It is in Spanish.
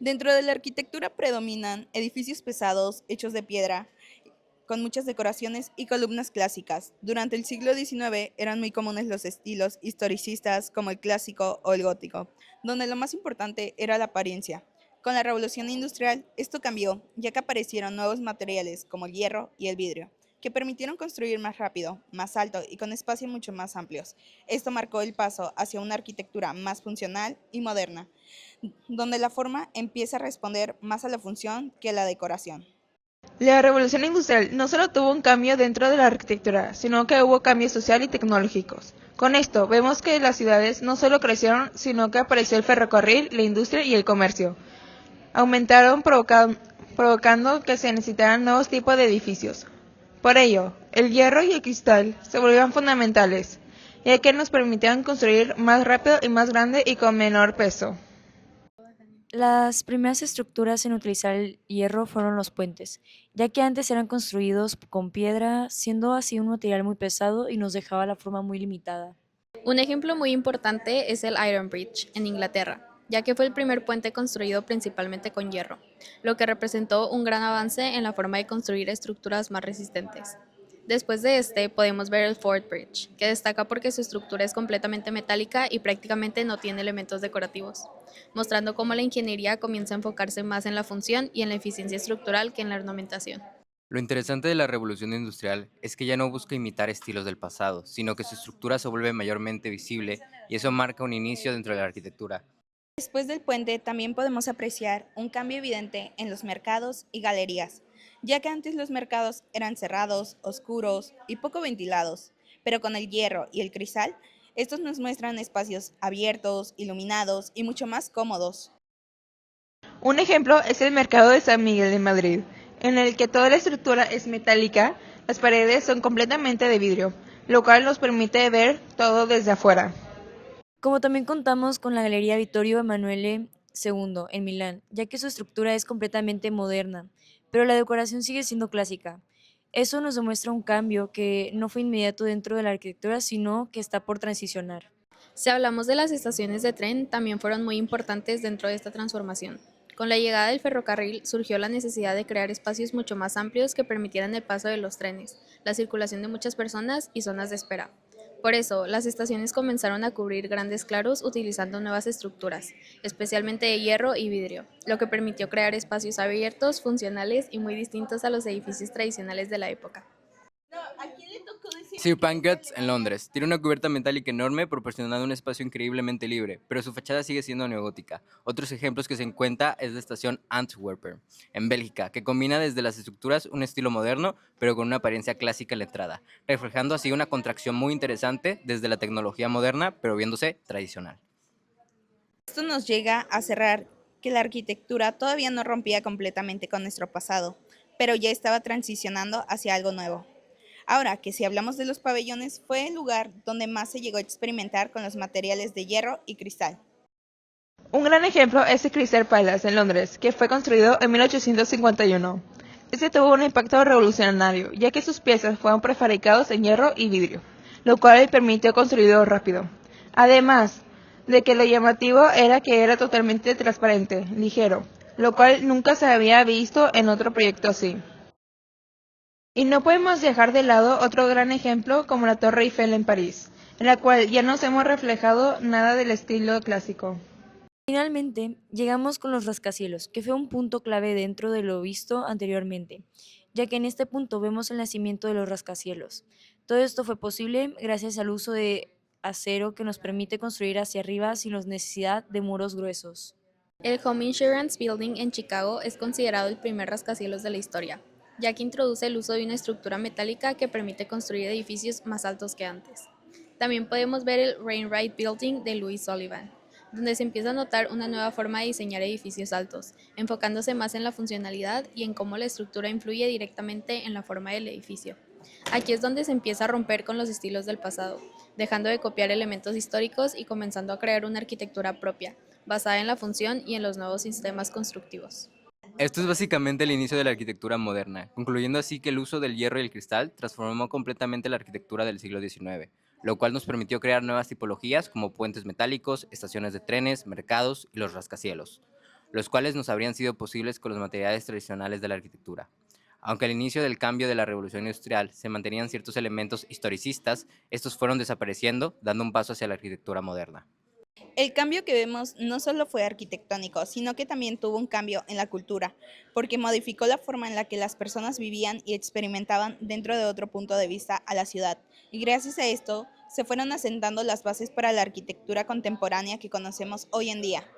Dentro de la arquitectura predominan edificios pesados, hechos de piedra, con muchas decoraciones y columnas clásicas. Durante el siglo XIX eran muy comunes los estilos historicistas como el clásico o el gótico, donde lo más importante era la apariencia. Con la revolución industrial, esto cambió, ya que aparecieron nuevos materiales como el hierro y el vidrio, que permitieron construir más rápido, más alto y con espacios mucho más amplios. Esto marcó el paso hacia una arquitectura más funcional y moderna, donde la forma empieza a responder más a la función que a la decoración. La revolución industrial no solo tuvo un cambio dentro de la arquitectura, sino que hubo cambios sociales y tecnológicos. Con esto, vemos que las ciudades no solo crecieron, sino que apareció el ferrocarril, la industria y el comercio. Aumentaron provocando que se necesitaran nuevos tipos de edificios. Por ello, el hierro y el cristal se volvieron fundamentales, ya que nos permitían construir más rápido y más grande y con menor peso. Las primeras estructuras en utilizar el hierro fueron los puentes, ya que antes eran construidos con piedra, siendo así un material muy pesado y nos dejaba la forma muy limitada. Un ejemplo muy importante es el Iron Bridge, en Inglaterra, ya que fue el primer puente construido principalmente con hierro, lo que representó un gran avance en la forma de construir estructuras más resistentes. Después de este podemos ver el Fort Bridge, que destaca porque su estructura es completamente metálica y prácticamente no tiene elementos decorativos, mostrando cómo la ingeniería comienza a enfocarse más en la función y en la eficiencia estructural que en la ornamentación. Lo interesante de la revolución industrial es que ya no busca imitar estilos del pasado, sino que su estructura se vuelve mayormente visible y eso marca un inicio dentro de la arquitectura. Después del puente también podemos apreciar un cambio evidente en los mercados y galerías, ya que antes los mercados eran cerrados, oscuros y poco ventilados, pero con el hierro y el cristal, estos nos muestran espacios abiertos, iluminados y mucho más cómodos. Un ejemplo es el mercado de San Miguel de Madrid, en el que toda la estructura es metálica, las paredes son completamente de vidrio, lo cual nos permite ver todo desde afuera. Como también contamos con la Galería Vittorio Emanuele II en Milán, ya que su estructura es completamente moderna, pero la decoración sigue siendo clásica. Eso nos demuestra un cambio que no fue inmediato dentro de la arquitectura, sino que está por transicionar. Si hablamos de las estaciones de tren, también fueron muy importantes dentro de esta transformación. Con la llegada del ferrocarril surgió la necesidad de crear espacios mucho más amplios que permitieran el paso de los trenes, la circulación de muchas personas y zonas de espera. Por eso, las estaciones comenzaron a cubrir grandes claros utilizando nuevas estructuras, especialmente de hierro y vidrio, lo que permitió crear espacios abiertos, funcionales y muy distintos a los edificios tradicionales de la época. Sir Pancras, en Londres, tiene una cubierta metálica enorme proporcionando un espacio increíblemente libre, pero su fachada sigue siendo neogótica. Otros ejemplos que se encuentra es la estación Antwerpen, en Bélgica, que combina desde las estructuras un estilo moderno, pero con una apariencia clásica en la entrada, reflejando así una contracción muy interesante desde la tecnología moderna, pero viéndose tradicional. Esto nos llega a cerrar que la arquitectura todavía no rompía completamente con nuestro pasado, pero ya estaba transicionando hacia algo nuevo. Ahora que si hablamos de los pabellones, fue el lugar donde más se llegó a experimentar con los materiales de hierro y cristal. Un gran ejemplo es el Crystal Palace en Londres, que fue construido en 1851. Este tuvo un impacto revolucionario, ya que sus piezas fueron prefabricados en hierro y vidrio, lo cual le permitió construirlo rápido. Además de que lo llamativo era que era totalmente transparente, ligero, lo cual nunca se había visto en otro proyecto así. Y no podemos dejar de lado otro gran ejemplo como la Torre Eiffel en París, en la cual ya no hemos reflejado nada del estilo clásico. Finalmente, llegamos con los rascacielos, que fue un punto clave dentro de lo visto anteriormente, ya que en este punto vemos el nacimiento de los rascacielos. Todo esto fue posible gracias al uso de acero que nos permite construir hacia arriba sin la necesidad de muros gruesos. El Home Insurance Building en Chicago es considerado el primer rascacielos de la historia, ya que introduce el uso de una estructura metálica que permite construir edificios más altos que antes. También podemos ver el Wainwright Building de Louis Sullivan, donde se empieza a notar una nueva forma de diseñar edificios altos, enfocándose más en la funcionalidad y en cómo la estructura influye directamente en la forma del edificio. Aquí es donde se empieza a romper con los estilos del pasado, dejando de copiar elementos históricos y comenzando a crear una arquitectura propia, basada en la función y en los nuevos sistemas constructivos. Esto es básicamente el inicio de la arquitectura moderna, concluyendo así que el uso del hierro y el cristal transformó completamente la arquitectura del siglo XIX, lo cual nos permitió crear nuevas tipologías como puentes metálicos, estaciones de trenes, mercados y los rascacielos. los cuales nos habrían sido posibles con los materiales tradicionales de la arquitectura. Aunque al inicio del cambio de la Revolución Industrial se mantenían ciertos elementos historicistas, estos fueron desapareciendo, dando un paso hacia la arquitectura moderna. El cambio que vemos no solo fue arquitectónico, sino que también tuvo un cambio en la cultura, porque modificó la forma en la que las personas vivían y experimentaban dentro de otro punto de vista a la ciudad, y gracias a esto se fueron asentando las bases para la arquitectura contemporánea que conocemos hoy en día.